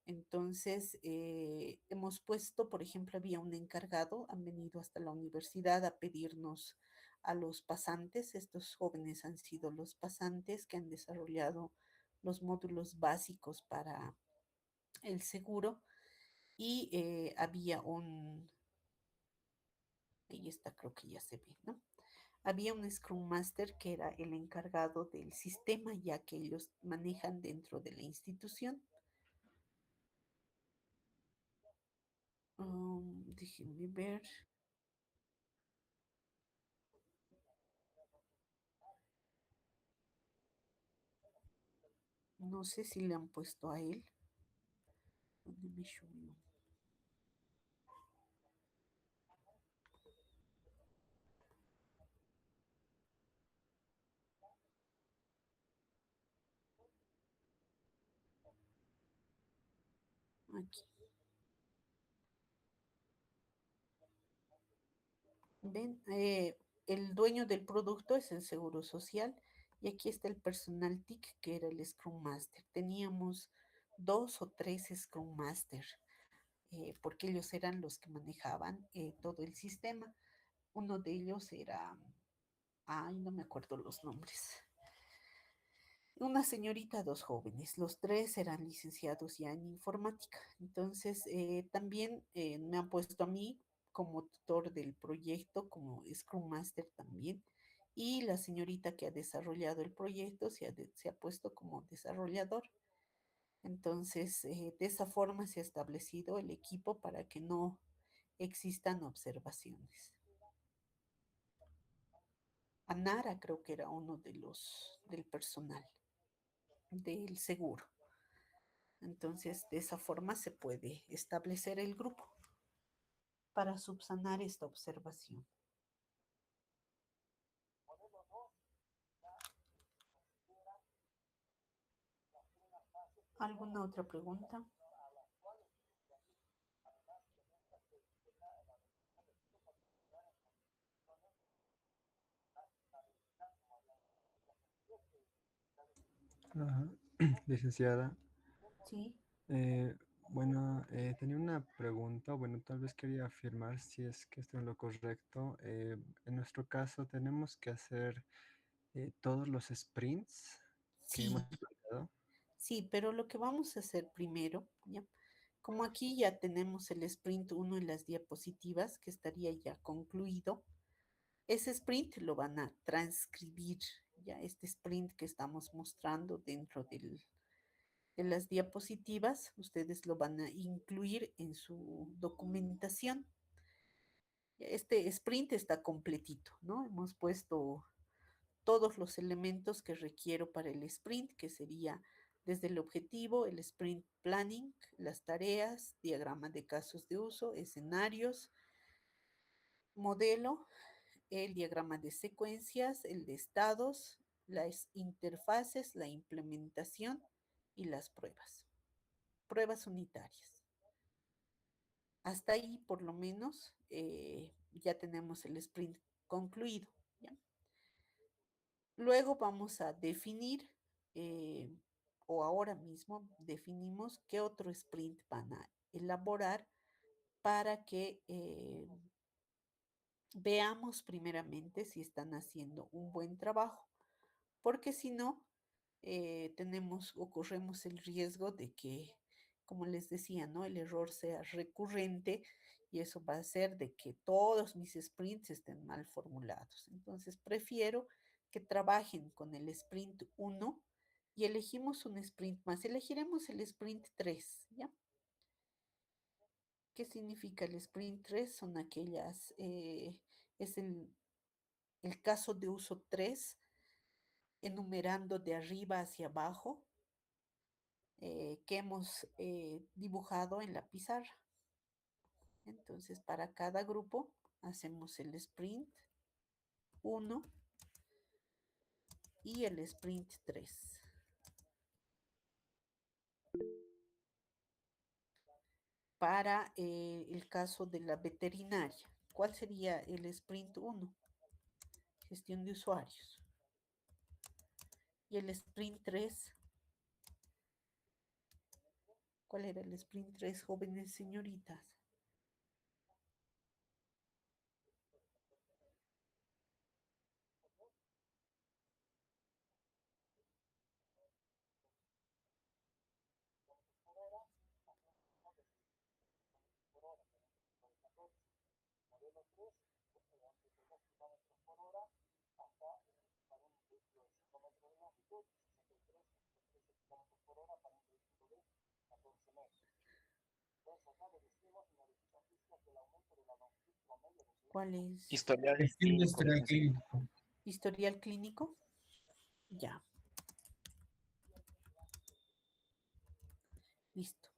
Entonces, hemos puesto, por ejemplo, había un encargado, han venido hasta la universidad a pedirnos a los pasantes, estos jóvenes han sido los pasantes que han desarrollado los módulos básicos para el seguro y había ahí está, creo que ya se ve, ¿no? Había un Scrum Master que era el encargado del sistema ya que ellos manejan dentro de la institución. Déjenme ver. No sé si le han puesto a él. ¿Dónde me subió? Aquí. Ven, el dueño del producto es el Seguro Social y aquí está el personal TIC que era el Scrum Master. Teníamos dos o tres Scrum Master porque ellos eran los que manejaban todo el sistema. Uno de ellos era, ay, no me acuerdo los nombres. Una señorita, dos jóvenes, los tres eran licenciados ya en informática. Entonces, también me han puesto a mí como tutor del proyecto, como Scrum Master también. Y la señorita que ha desarrollado el proyecto se ha puesto como desarrollador. Entonces, de esa forma se ha establecido el equipo para que no existan observaciones. Anara creo que era uno de los del personal del seguro. Entonces, de esa forma se puede establecer el grupo para subsanar esta observación. ¿Alguna otra pregunta? Ajá. Licenciada, Sí, bueno, tenía una pregunta, bueno, tal vez quería afirmar si es que estoy en lo correcto. En nuestro caso, tenemos que hacer todos los sprints que hemos sí, planteado. sí, pero lo que vamos a hacer primero, ¿ya? Como aquí ya tenemos el sprint uno en las diapositivas, que estaría ya concluido, ese sprint lo van a transcribir, ya este sprint que estamos mostrando dentro de las diapositivas, ustedes lo van a incluir en su documentación. Este sprint está completito, ¿no? Hemos puesto todos los elementos que requiero para el sprint, que sería desde el objetivo, el sprint planning, las tareas, diagrama de casos de uso, escenarios, modelo, el diagrama de secuencias, el de estados, las interfaces, la implementación y las pruebas unitarias. Hasta ahí, por lo menos, ya tenemos el sprint concluido. ¿Ya? Luego vamos a definir, o ahora mismo definimos qué otro sprint van a elaborar para que veamos primeramente si están haciendo un buen trabajo, porque si no, corremos el riesgo de que, como les decía, ¿no? El error sea recurrente y eso va a hacer de que todos mis sprints estén mal formulados. Entonces, prefiero que trabajen con el sprint 1 y elegimos un sprint más. Elegiremos el sprint 3, ¿ya? ¿Qué significa el sprint 3? Son aquellas, es el caso de uso 3, enumerando de arriba hacia abajo, que hemos dibujado en la pizarra. Entonces, para cada grupo hacemos el sprint 1 y el sprint 3. Para el caso de la veterinaria, ¿cuál sería el sprint 1? Gestión de usuarios. Y el sprint 3, ¿cuál era el sprint 3, jóvenes señoritas? ¿Cuál es? Historial Gestión de clínico, historial licenciado. clínico. ¿Historial clínico? Ya, listo.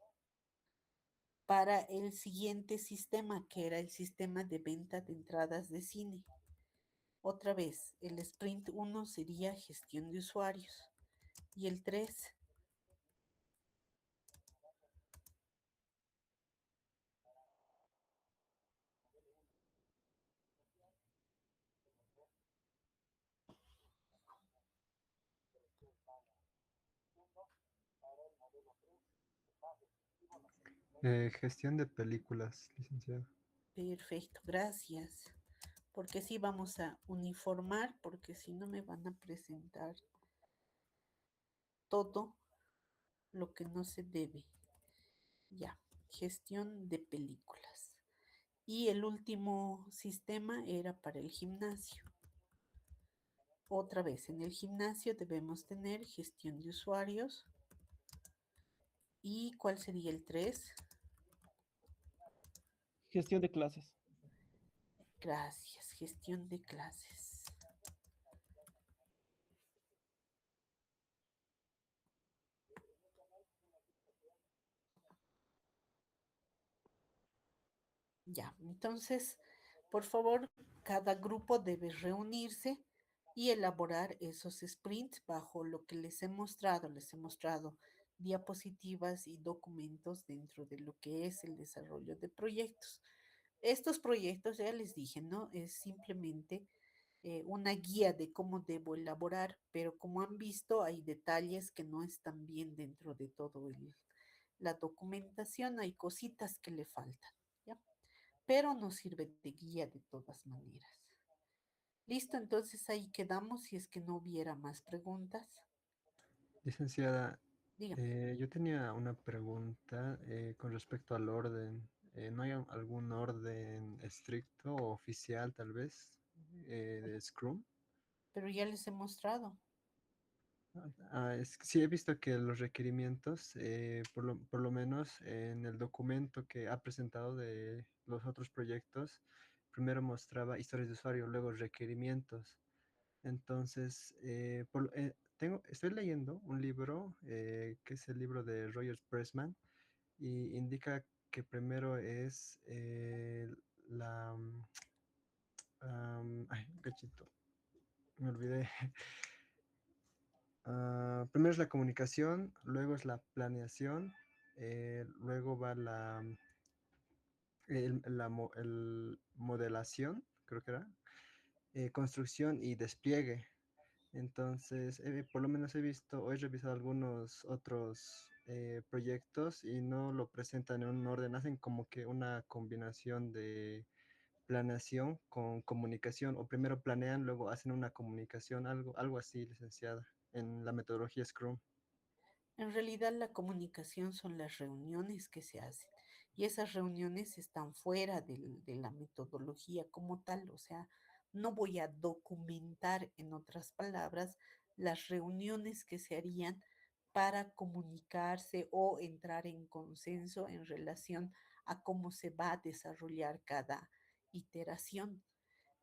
Para el siguiente sistema, que era el sistema de venta de entradas de cine. Otra vez, el sprint 1 sería gestión de usuarios y el 3, Gestión de películas, licenciado. perfecto, gracias. Porque sí vamos a uniformar, porque si no me van a presentar todo lo que no se debe. Ya, gestión de películas. Y el último sistema era para el gimnasio. Otra vez, en el gimnasio debemos tener gestión de usuarios. ¿Y cuál sería el 3? Gestión de clases. Gracias, gestión de clases. Ya, entonces, por favor, cada grupo debe reunirse y elaborar esos sprints bajo lo que les he mostrado. Les he mostrado diapositivas y documentos dentro de lo que es el desarrollo de proyectos. Estos proyectos, ya les dije, ¿no? Es simplemente una guía de cómo debo elaborar, pero como han visto, hay detalles que no están bien dentro de todo la documentación, hay cositas que le faltan, ¿ya? Pero nos sirve de guía de todas maneras. Listo, entonces ahí quedamos si es que no hubiera más preguntas. Licenciada, Dígame. yo tenía una pregunta con respecto al orden. ¿No hay algún orden estricto o oficial, tal vez, de Scrum? Pero ya les he mostrado. Es que sí he visto que los requerimientos, por lo menos en el documento que ha presentado de los otros proyectos, primero mostraba historias de usuario, luego requerimientos. Entonces, estoy leyendo un libro que es el libro de Rogers Pressman y indica que primero es Ay, cachito, me olvidé. Primero es la comunicación, luego es la planeación, luego va el modelación, creo que era, construcción y despliegue. Entonces, por lo menos he visto o he revisado algunos otros proyectos y no lo presentan en un orden, hacen como que una combinación de planeación con comunicación, o primero planean, luego hacen una comunicación, algo así, licenciada, en la metodología Scrum. En realidad la comunicación son las reuniones que se hacen y esas reuniones están fuera de la metodología como tal, o sea, no voy a documentar, en otras palabras, las reuniones que se harían para comunicarse o entrar en consenso en relación a cómo se va a desarrollar cada iteración.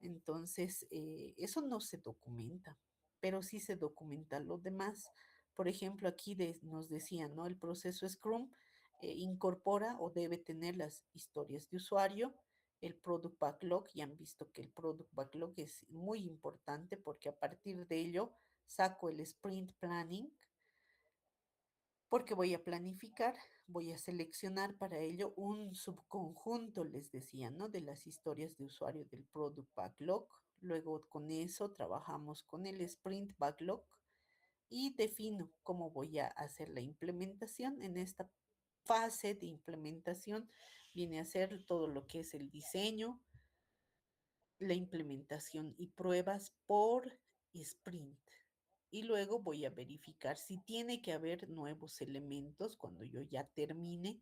Entonces, eso no se documenta, pero sí se documenta lo demás. Por ejemplo, aquí nos decían, ¿no? El proceso Scrum incorpora o debe tener las historias de usuario, el Product Backlog. Ya han visto que el Product Backlog es muy importante porque a partir de ello saco el Sprint Planning, porque voy a planificar, voy a seleccionar para ello un subconjunto, les decía, ¿no? De las historias de usuario del Product Backlog. Luego con eso trabajamos con el Sprint Backlog y defino cómo voy a hacer la implementación. En esta fase de implementación viene a ser todo lo que es el diseño, la implementación y pruebas por sprint. Y luego voy a verificar si tiene que haber nuevos elementos cuando yo ya termine.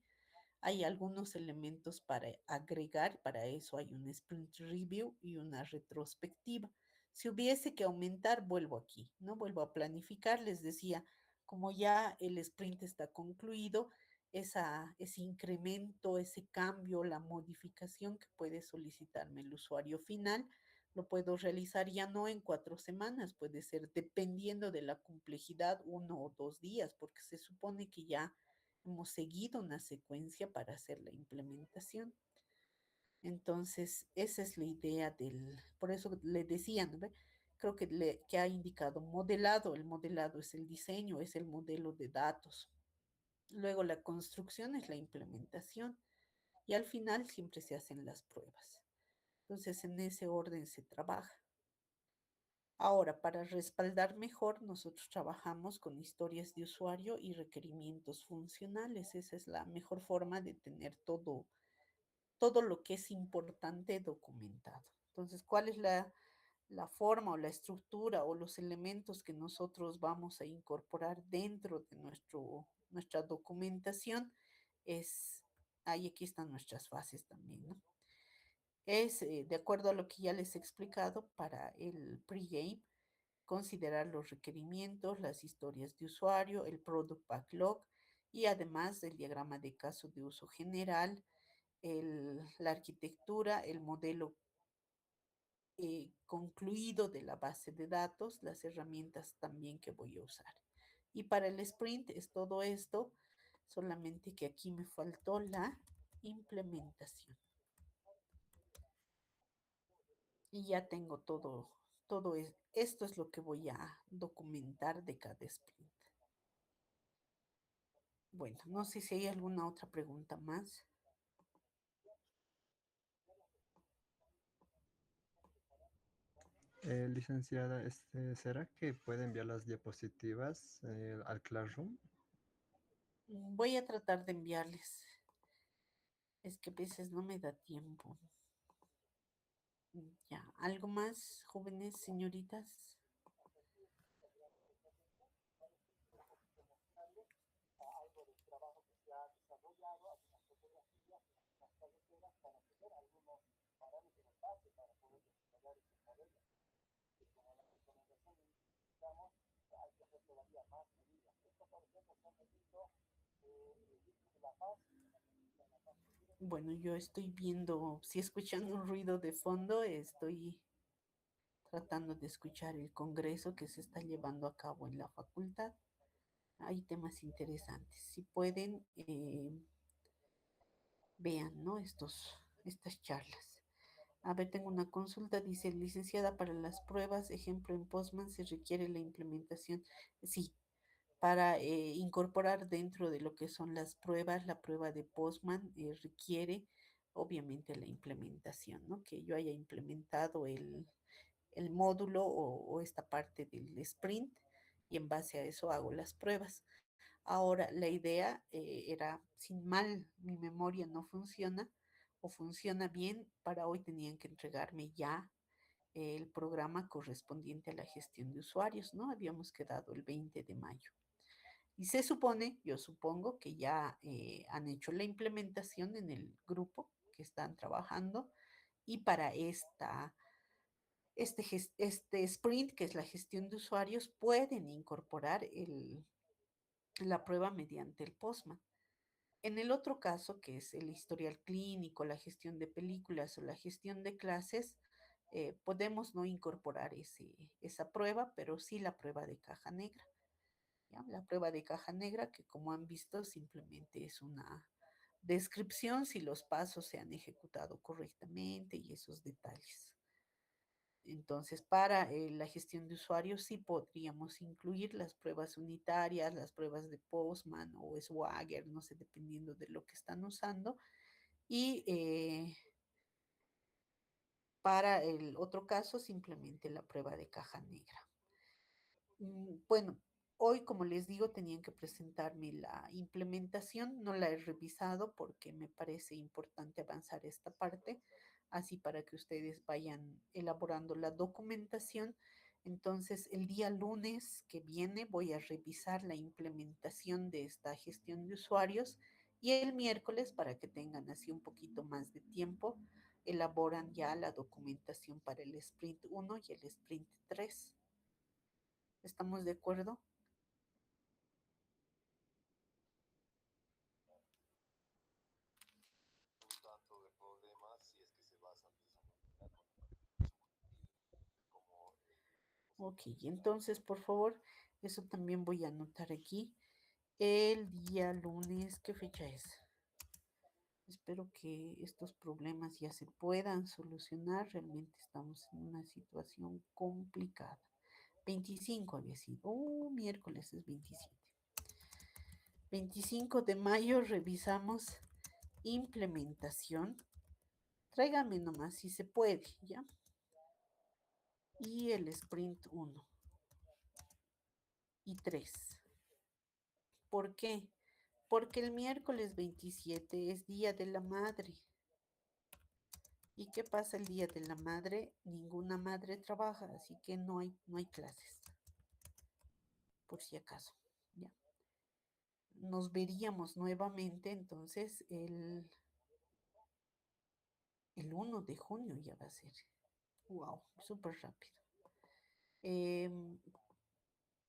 Hay algunos elementos para agregar, para eso hay un sprint review y una retrospectiva. Si hubiese que aumentar, vuelvo aquí, ¿no? Vuelvo a planificar, les decía, como ya el sprint está concluido, ese incremento, ese cambio, la modificación que puede solicitarme el usuario final, lo puedo realizar ya no en 4 semanas, puede ser dependiendo de la complejidad, 1 o 2 días, porque se supone que ya hemos seguido una secuencia para hacer la implementación. Entonces, esa es la idea por eso le decía, ¿no? Creo que ha indicado modelado. El modelado es el diseño, es el modelo de datos. Luego la construcción es la implementación y al final siempre se hacen las pruebas. Entonces, en ese orden se trabaja. Ahora, para respaldar mejor, nosotros trabajamos con historias de usuario y requerimientos funcionales. Esa es la mejor forma de tener todo lo que es importante documentado. Entonces, ¿cuál es la forma o la estructura o los elementos que nosotros vamos a incorporar dentro de nuestra documentación? Es, ahí aquí están nuestras fases también, ¿no? Es, de acuerdo a lo que ya les he explicado, para el pregame, considerar los requerimientos, las historias de usuario, el product backlog y además el diagrama de caso de uso general, la arquitectura, el modelo concluido de la base de datos, las herramientas también que voy a usar. Y para el sprint es todo esto, solamente que aquí me faltó la implementación. Y ya tengo esto es lo que voy a documentar de cada sprint. Bueno, no sé si hay alguna otra pregunta más. Licenciada, ¿será que puede enviar las diapositivas al Classroom? Voy a tratar de enviarles. Es que a veces no me da tiempo. Ya, ¿algo más, jóvenes señoritas? Bueno, yo estoy viendo, si escuchan un ruido de fondo, estoy tratando de escuchar el congreso que se está llevando a cabo en la facultad. Hay temas interesantes. Si pueden, vean, ¿no? Estas charlas. A ver, tengo una consulta, dice, licenciada, para las pruebas, ejemplo, en Postman se requiere la implementación. Sí, para incorporar dentro de lo que son las pruebas, la prueba de Postman requiere obviamente la implementación, ¿no? Que yo haya implementado el módulo o esta parte del sprint y en base a eso hago las pruebas. Ahora, la idea era, sin mal, mi memoria no funciona o funciona bien, para hoy tenían que entregarme ya el programa correspondiente a la gestión de usuarios, ¿no? Habíamos quedado el 20 de mayo. Y se supone, yo supongo que ya han hecho la implementación en el grupo que están trabajando y para este sprint, que es la gestión de usuarios, pueden incorporar la prueba mediante el Postman. En el otro caso, que es el historial clínico, la gestión de películas o la gestión de clases, podemos no incorporar esa prueba, pero sí la prueba de caja negra. ¿Ya? La prueba de caja negra, que como han visto, simplemente es una descripción si los pasos se han ejecutado correctamente y esos detalles. Entonces, para la gestión de usuarios sí podríamos incluir las pruebas unitarias, las pruebas de Postman o Swagger, no sé, dependiendo de lo que están usando. Y para el otro caso, simplemente la prueba de caja negra. Bueno, hoy, como les digo, tenían que presentarme la implementación. No la he revisado porque me parece importante avanzar esta parte, así para que ustedes vayan elaborando la documentación. Entonces, el día lunes que viene voy a revisar la implementación de esta gestión de usuarios y el miércoles, para que tengan así un poquito más de tiempo, elaboran ya la documentación para el sprint 1 y el sprint 3. ¿Estamos de acuerdo? Ok, entonces, por favor, eso también voy a anotar aquí. El día lunes, ¿qué fecha es? Espero que estos problemas ya se puedan solucionar. Realmente estamos en una situación complicada. 25 había sido. Miércoles es 27. 25 de mayo revisamos implementación. Tráigame nomás si se puede, ¿ya? Y el sprint 1 y 3. ¿Por qué? Porque el miércoles 27 es Día de la Madre. ¿Y qué pasa el Día de la Madre? Ninguna madre trabaja, así que no hay clases, por si acaso. ¿Ya? Nos veríamos nuevamente entonces el 1 de junio ya va a ser. Wow, súper rápido. Em,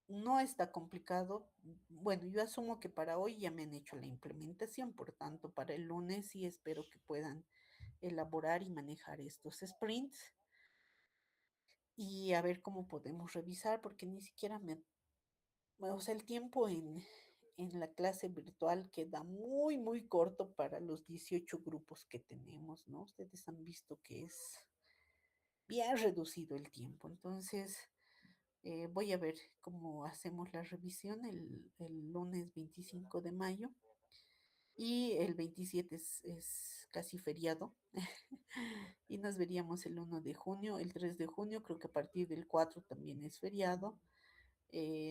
no está complicado. Bueno, yo asumo que para hoy ya me han hecho la implementación, por tanto, para el lunes sí espero que puedan elaborar y manejar estos sprints y a ver cómo podemos revisar, porque ni siquiera o sea, el tiempo en la clase virtual queda muy, muy corto para los 18 grupos que tenemos, ¿no? Ustedes han visto que es bien reducido el tiempo, entonces voy a ver cómo hacemos la revisión el lunes 25 de mayo y el 27 es casi feriado. Y nos veríamos el 1 de junio, el 3 de junio, creo que a partir del 4 también es feriado.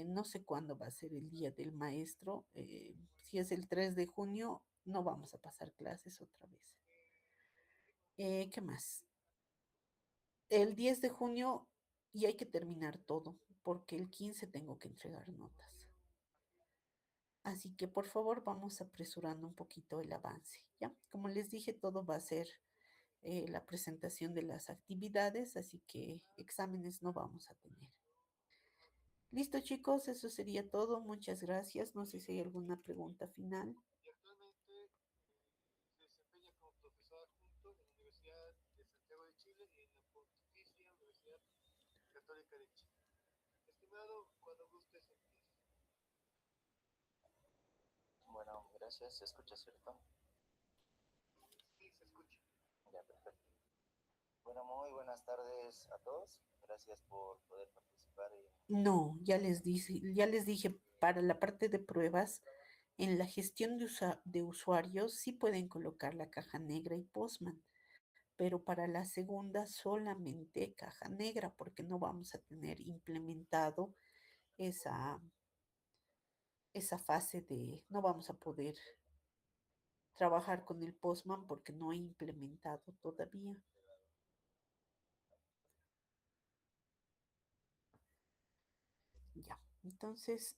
No sé cuándo va a ser el día del maestro. Si es el 3 de junio, no vamos a pasar clases otra vez. ¿Qué más? El 10 de junio y hay que terminar todo, porque el 15 tengo que entregar notas. Así que por favor vamos apresurando un poquito el avance, ¿ya? Como les dije, todo va a ser la presentación de las actividades, así que exámenes no vamos a tener. Listo, chicos, eso sería todo. Muchas gracias. No sé si hay alguna pregunta final. Bueno, gracias. ¿Se escucha, cierto? Ya, perfecto. Bueno, muy buenas tardes a todos. Gracias por poder participar en... No, ya les dije, para la parte de pruebas, en la gestión de usuarios sí pueden colocar la caja negra y Postman, pero para la segunda solamente caja negra, porque no vamos a tener implementado esa, esa fase de, no vamos a poder trabajar con el Postman porque no he implementado todavía. Ya, entonces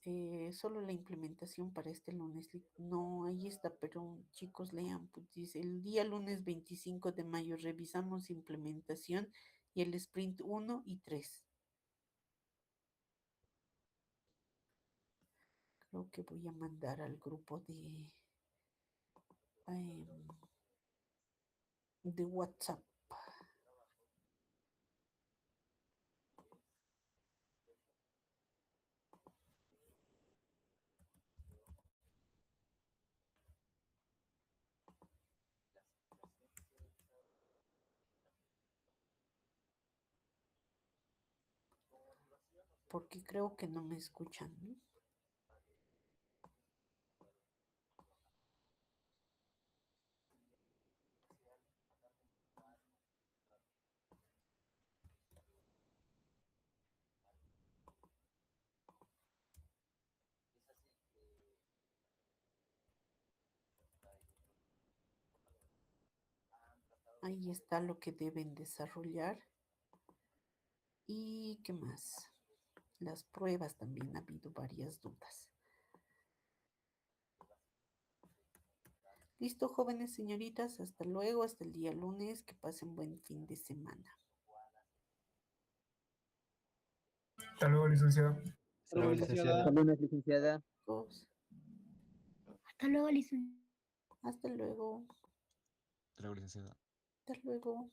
solo la implementación para este lunes. No, ahí está, pero chicos, lean, pues dice, el día lunes 25 de mayo revisamos implementación y el sprint 1 y 3. Creo que voy a mandar al grupo em, de WhatsApp. Porque creo que no me escuchan, ¿no? Ahí está lo que deben desarrollar. ¿Y qué más? Las pruebas también ha habido varias dudas. Listo, jóvenes señoritas, hasta luego, hasta el día lunes, que pasen buen fin de semana. Hasta luego, licenciada. Hasta luego, licenciada. Hasta lunes, licenciada. Chicos, Hasta luego, licenciada. hasta luego, Hasta luego, licenciada. hasta luego.